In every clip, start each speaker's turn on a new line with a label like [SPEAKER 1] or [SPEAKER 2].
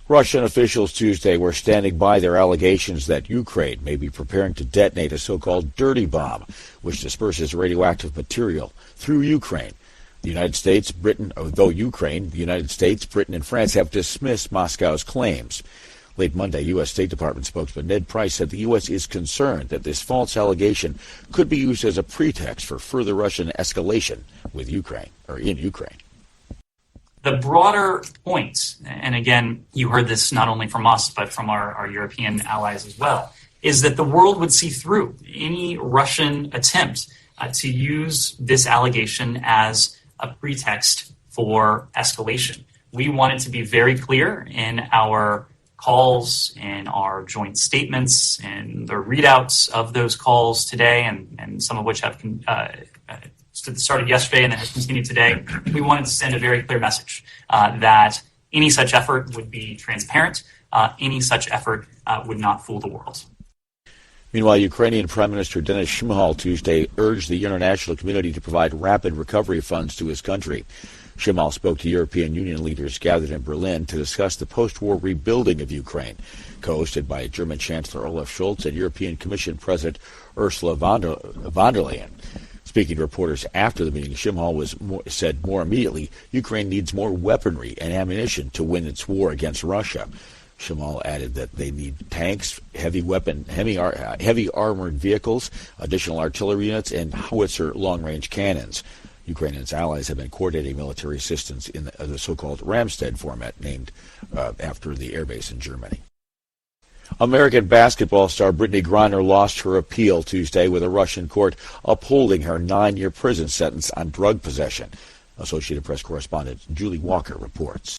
[SPEAKER 1] Russian officials Tuesday were standing by their allegations that Ukraine may be preparing to detonate a so-called dirty bomb, which disperses radioactive material through Ukraine. The United States, Britain, the United States, Britain, and France have dismissed Moscow's claims. Late Monday, U.S. State Department spokesman Ned Price said the U.S. is concerned that this false allegation could be used as a pretext for further Russian escalation with Ukraine, or in Ukraine.
[SPEAKER 2] The broader point, and again, you heard this not only from us, but from our European allies as well, is that the world would see through any Russian attempt to use this allegation as a pretext for escalation. We wanted to be very clear in our calls, in our joint statements, and the readouts of those calls today, and some of which have started yesterday and then has continued today. We wanted to send a very clear message that any such effort would be transparent, any such effort would not fool the world.
[SPEAKER 1] Meanwhile, Ukrainian Prime Minister Denis Shmyhal Tuesday urged the international community to provide rapid recovery funds to his country. Shmyhal spoke to European Union leaders gathered in Berlin to discuss the post-war rebuilding of Ukraine, co-hosted by German Chancellor Olaf Scholz and European Commission President Ursula von der Leyen. Speaking to reporters after the meeting, Shmyhal said more immediately, Ukraine needs more weaponry and ammunition to win its war against Russia. Shmyhal added that they need tanks, heavy armored vehicles, additional artillery units, and howitzer long-range cannons. Ukraine and its allies have been coordinating military assistance in the so-called Ramstead format, named after the airbase in Germany. American basketball star Brittany Griner lost her appeal Tuesday with a Russian court upholding her 9-year prison sentence on drug possession. Associated Press correspondent Julie Walker reports.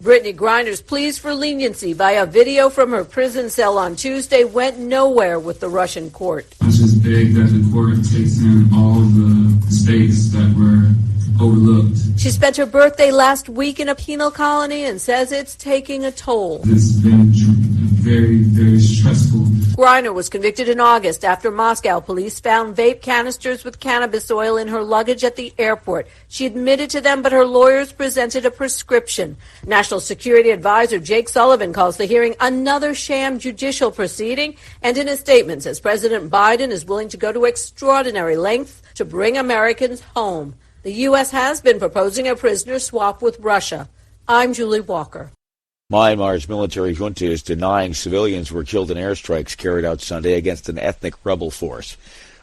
[SPEAKER 3] Brittany Griner's pleas for leniency via video from her prison cell on Tuesday went nowhere with the Russian court.
[SPEAKER 4] It's just big that the court takes in all the mistakes that were overlooked.
[SPEAKER 3] She spent her birthday last week in a penal colony and says it's taking a toll.
[SPEAKER 4] It's been very, very stressful.
[SPEAKER 3] Griner was convicted in August after Moscow police found vape canisters with cannabis oil in her luggage at the airport. She admitted to them, but her lawyers presented a prescription. National Security Advisor Jake Sullivan calls the hearing another sham judicial proceeding, and in a statement says President Biden is willing to go to extraordinary lengths to bring Americans home. The U.S. has been proposing a prisoner swap with Russia. I'm Julie Walker.
[SPEAKER 1] Myanmar's military junta is denying civilians were killed in airstrikes carried out Sunday against an ethnic rebel force.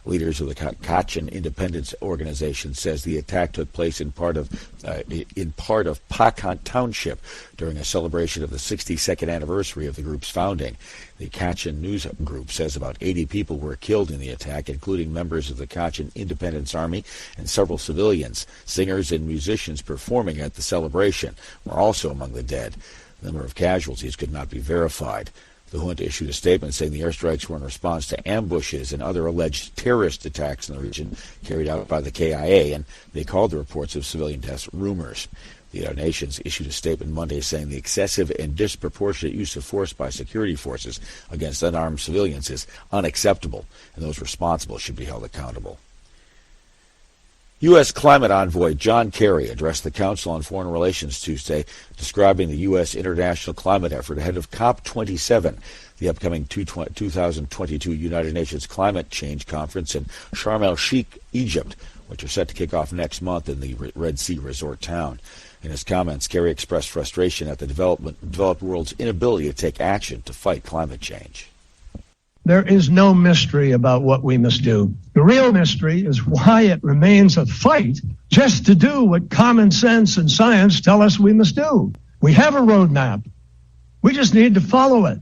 [SPEAKER 1] Leaders of the Kachin Independence Organization says the attack took place in part of Pakan Township during a celebration of the 62nd anniversary of the group's founding. The Kachin News Group says about 80 people were killed in the attack, including members of the Kachin Independence Army and several civilians. Singers and musicians performing at the celebration were also among the dead. The number of casualties could not be verified. The junta issued a statement saying the airstrikes were in response to ambushes and other alleged terrorist attacks in the region carried out by the KIA, and they called the reports of civilian deaths rumors. The United Nations issued a statement Monday saying the excessive and disproportionate use of force by security forces against unarmed civilians is unacceptable, and those responsible should be held accountable. U.S. climate envoy John Kerry addressed the Council on Foreign Relations Tuesday, describing the U.S. international climate effort ahead of COP27, the upcoming 2022 United Nations Climate Change Conference in Sharm el-Sheikh, Egypt, which are set to kick off next month in the Red Sea resort town. In his comments, Kerry expressed frustration at the developed world's inability to take action to fight climate change.
[SPEAKER 5] There is no mystery about what we must do. The real mystery is why it remains a fight just to do what common sense and science tell us we must do. We have a roadmap. We just need to follow it.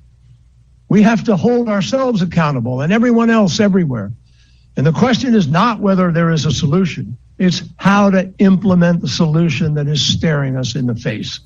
[SPEAKER 5] We have to hold ourselves accountable and everyone else everywhere. And the question is not whether there is a solution. It's how to implement the solution that is staring us in the face.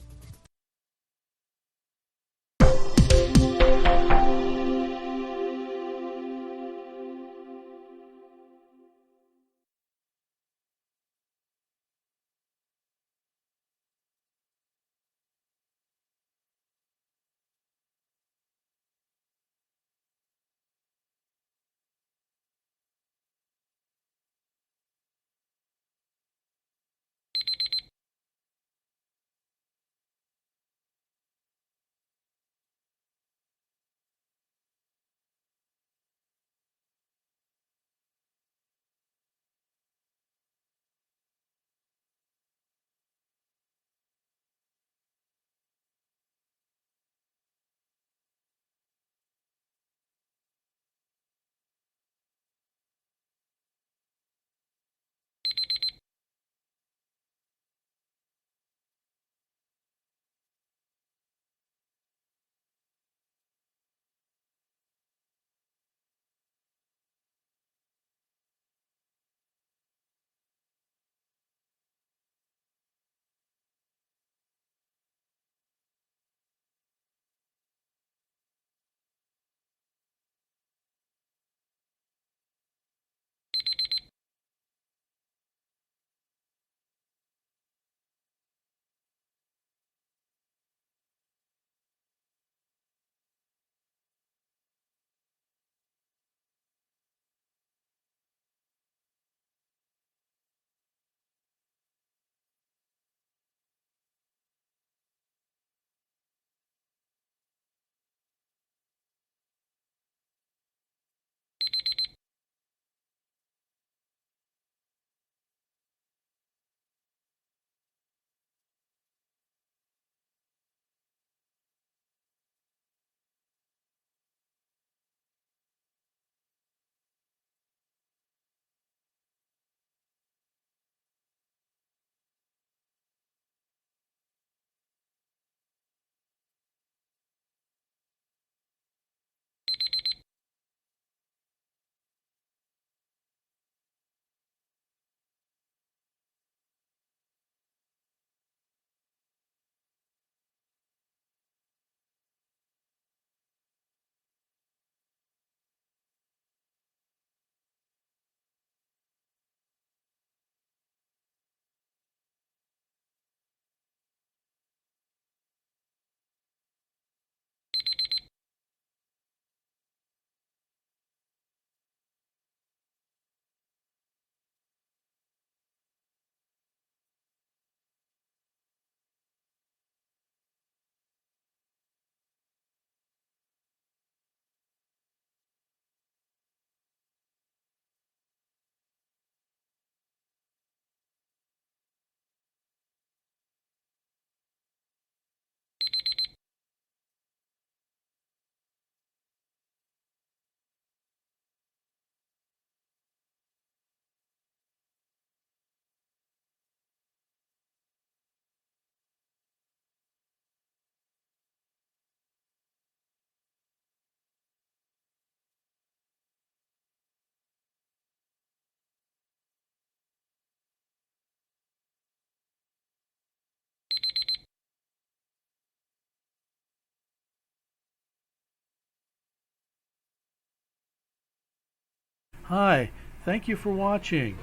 [SPEAKER 6] Hi, thank you for watching.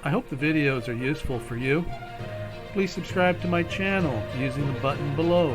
[SPEAKER 6] I hope the videos are useful for you. Please subscribe to my channel using the button below.